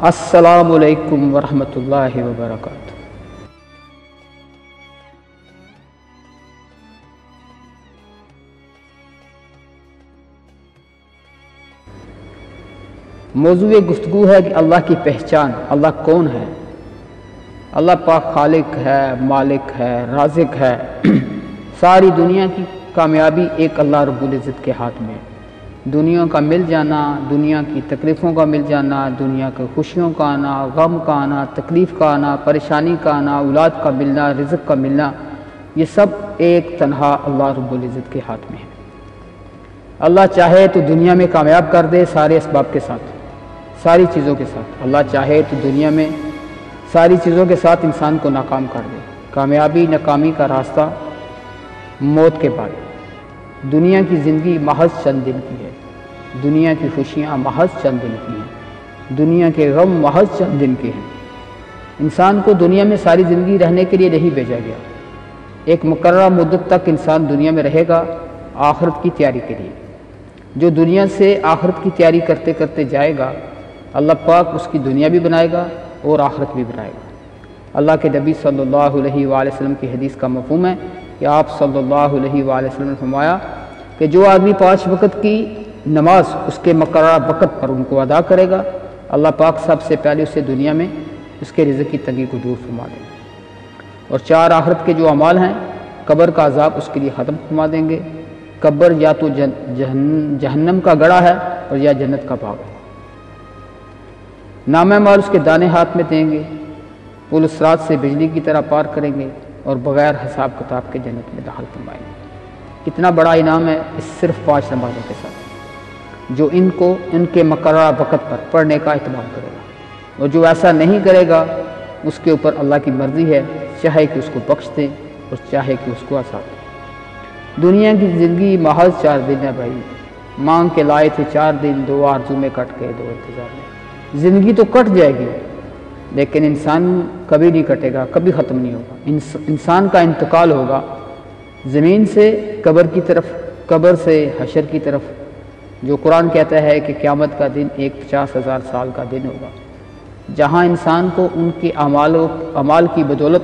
السلام علیکم ورحمۃ اللہ وبرکاتہ۔ موضوع گفتگو ہے کہ اللہ کی پہچان، اللہ کون ہے؟ اللہ پاک خالق ہے، مالک ہے، رازق ہے۔ ساری دنیا کی کامیابی ایک اللہ رب العزت کے ہاتھ میں ہے۔ دنیا کا مل جانا، دنیا کی تکلیفوں کا مل جانا، دنیا کے خوشیوں کا آنا، غم کا آنا، تکلیف کا آنا، پریشانی کا آنا، اولاد کا ملنا، رزق کا ملنا، یہ سب ایک تنہا اللہ رب العزت کے ہاتھ میں ہے۔ اللہ چاہے تو دنیا میں کامیاب کر دے سارے اسباب کے ساتھ، ساری چیزوں کے ساتھ۔ اللہ چاہے تو دنیا میں ساری چیزوں کے ساتھ انسان کو ناکام کر دے۔ کامیابی ناکامی کا راستہ موت کے بعد۔ دنیا کی زندگی محض چند دن کی ہے، دنیا کی خوشیاں محض چند دن کی ہیں، دنیا کے غم محض چند دن کے ہیں۔ انسان کو دنیا میں ساری زندگی رہنے کے لیے نہیں بھیجا گیا۔ ایک مقررہ مدت تک انسان دنیا میں رہے گا آخرت کی تیاری کے لیے۔ جو دنیا سے آخرت کی تیاری کرتے کرتے جائے گا، اللہ پاک اس کی دنیا بھی بنائے گا اور آخرت بھی بنائے گا۔ اللہ کے نبی صلی اللہ علیہ وآلہ وسلم کی حدیث کا مفہوم ہے کہ آپ صلی اللہ علیہ وآلہ وسلم نے فرمایا کہ جو آدمی 5 وقت کی نماز اس کے مقررہ وقت پر ان کو ادا کرے گا، اللہ پاک سب سے پہلے اسے دنیا میں اس کے رزق کی تنگی کو دور فرما دیں گے۔ اور 4 آخرت کے جو اعمال ہیں، قبر کا عذاب اس کے لیے ختم فرما دیں گے۔ قبر یا تو جہنم کا گڑھا ہے اور یا جنت کا باغ ہے۔ نامہ مال اس کے دانے ہاتھ میں دیں گے، پل الصراط سے بجلی کی طرح پار کریں گے اور بغیر حساب کتاب کے جنت میں داخل فرمائیں گے۔ کتنا بڑا انعام ہے اس صرف 5 نمازوں کے ساتھ، جو ان کو ان کے مقررہ وقت پر پڑھنے کا اہتمام کرے گا۔ اور جو ایسا نہیں کرے گا اس کے اوپر اللہ کی مرضی ہے، چاہے کہ اس کو بخش دے اور چاہے کہ اس کو عذاب دے۔ دنیا کی زندگی محض 4 دن ہے بھائی، مانگ کے لائے تھے 4 دن، 2 آرزو میں کٹ گئے 2 انتظار میں۔ زندگی تو کٹ جائے گی لیکن انسان کبھی نہیں کٹے گا، کبھی ختم نہیں ہوگا۔ انسان کا انتقال ہوگا زمین سے قبر کی طرف، قبر سے حشر کی طرف، جو قرآن کہتا ہے کہ قیامت کا دن ایک 50,000 سال کا دن ہوگا، جہاں انسان کو ان کے اعمال کی بدولت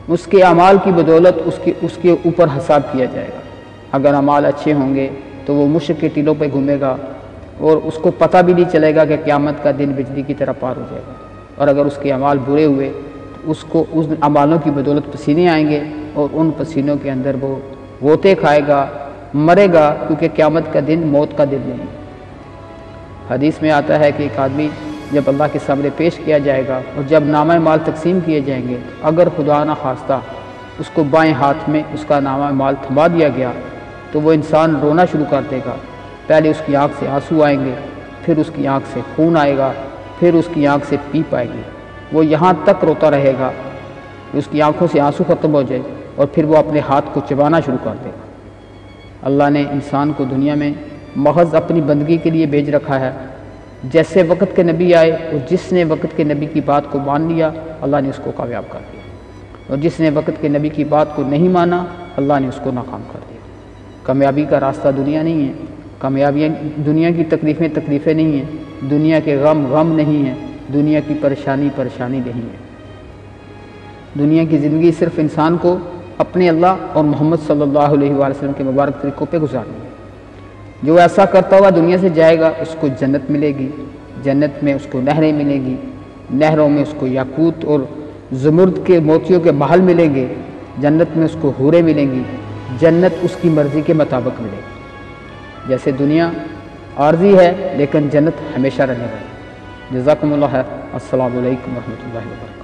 اس کے اعمال کی بدولت اس کے اوپر حساب کیا جائے گا۔ اگر اعمال اچھے ہوں گے تو وہ مشرق کے ٹیلوں پہ گھومے گا اور اس کو پتہ بھی نہیں چلے گا کہ قیامت کا دن بجلی کی طرح پار ہو جائے گا۔ اور اگر اس کے اعمال برے ہوئے تو اس کو اس اعمالوں کی بدولت پسینے آئیں گے اور ان پسینوں کے اندر وہ غوطے کھائے گا، مرے گا، کیونکہ قیامت کا دن موت کا دن نہیں۔ حدیث میں آتا ہے کہ ایک آدمی جب اللہ کے سامنے پیش کیا جائے گا اور جب نامہ مال تقسیم کیے جائیں گے، اگر خدا نہ خواستہ اس کو بائیں ہاتھ میں اس کا نامہ مال تھما دیا گیا تو وہ انسان رونا شروع کر دے گا۔ پہلے اس کی آنکھ سے آنسو آئیں گے، پھر اس کی آنکھ سے خون آئے گا، پھر اس کی آنکھ سے پیپ آئے گی۔ وہ یہاں تک روتا رہے گا کہ اس کی آنکھوں سے آنسو ختم ہو جائے اور پھر وہ اپنے ہاتھ کو چبانا شروع کر دے گا۔ اللہ نے انسان کو دنیا میں محض اپنی بندگی کے لیے بھیج رکھا ہے۔ جیسے وقت کے نبی آئے اور جس نے وقت کے نبی کی بات کو مان لیا، اللہ نے اس کو کامیاب کر دیا، اور جس نے وقت کے نبی کی بات کو نہیں مانا، اللہ نے اس کو ناکام کر دیا۔ کامیابی کا راستہ دنیا نہیں ہے، کامیابیاں دنیا کی تکلیفیں نہیں ہیں، دنیا کے غم نہیں ہیں، دنیا کی پریشانی نہیں ہے۔ دنیا کی زندگی صرف انسان کو اپنے اللہ اور محمد صلی اللہ علیہ وآلہ وسلم کے مبارک طریقوں پہ گزارنی ہے۔ جو ایسا کرتا ہوا دنیا سے جائے گا اس کو جنت ملے گی، جنت میں اس کو نہریں ملیں گی، نہروں میں اس کو یاقوت اور زمرد کے موتیوں کے محل ملیں گے، جنت میں اس کو حوریں ملیں گی، جنت اس کی مرضی کے مطابق ملے گی۔ جیسے دنیا عارضی ہے لیکن جنت ہمیشہ رہنے والی ہے۔ جزاکم اللہ خیر۔ السلام علیکم ورحمۃ اللہ وبرکاتہ۔